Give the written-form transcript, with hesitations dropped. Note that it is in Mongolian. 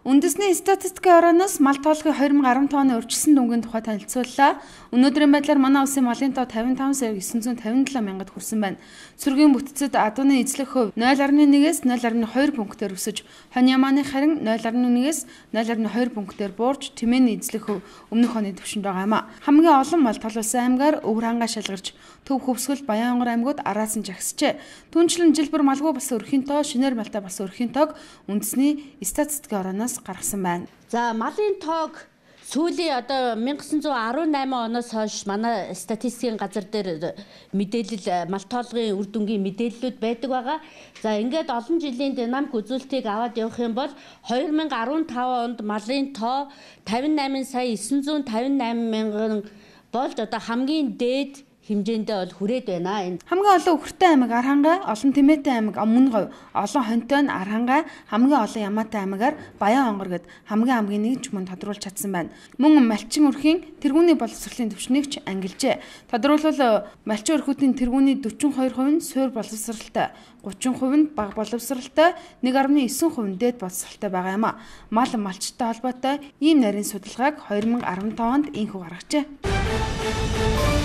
Үндэсний статистикийн орооноос мал тоолгын 2015 оны урьдчилсан дүнгийн тухай танилцууллаа. Өнөөдрийн байдлаар манай улсын малын тоо 55,957 мянгад хүрсэн байна. Цэргийн бүтцэд адууны эзлэх хувь 0.1-ээс 0.2 пунктээр өсөж, хонь ямааны харин 0.1-ээс 0.2 пунктээр буурч, тэмээний эзлэх хувь өмнөх оны түвшинд байгаа юм а. Хамгийн олон мал тоолсон аймгаар Өвөр хангаа шалгарч, Төв Хөвсгөл, Баянгор аймагуд араас нь жагсжээ. Түүнчлэн жил бүр малгүй болсон өрхийн тоо, шинээр малтай болсон өрхийн тоог үндэсний статистикийн орооноос гаргасан байна. За малын тоог сүүлийн одоо 1918 оноос хойш манай статистикийн газар дээр мэдээлэл мал тоолгын үр дүнгийн мэдээллүүд байдаг байгаа. За ингээд олон жилийн динамик үзүүлэлтийг аваад явах юм бол 2015 онд малын тоо 58,958 мянган болж одоо хамгийн дээд хэмжээндээ бол хүрээд байна. Энэ хамгийн олон өвөртэй аймаг Архангай, олон тэмээтэй аймаг Мөн говь, олон хоньтой нь Архангай, хамгийн олон ямаатай аймагаар Баян-Онгор гэд хамгийн нэг чумын тодруулж чадсан байна. Мөн малчин өрхийн тэргүүний боловсролын түвшнийг ч ангилжээ. Тодруулбал малчин өрхүүдийн тэргүүний 42% нь суур боловсролтой, 30% нь бага боловсролтой, 1.9% нь дээд боловсролтой байгаа юм а. Малчтай холбоотой ийм нарийн судалгааг 2015 онд инхүү гаргажээ.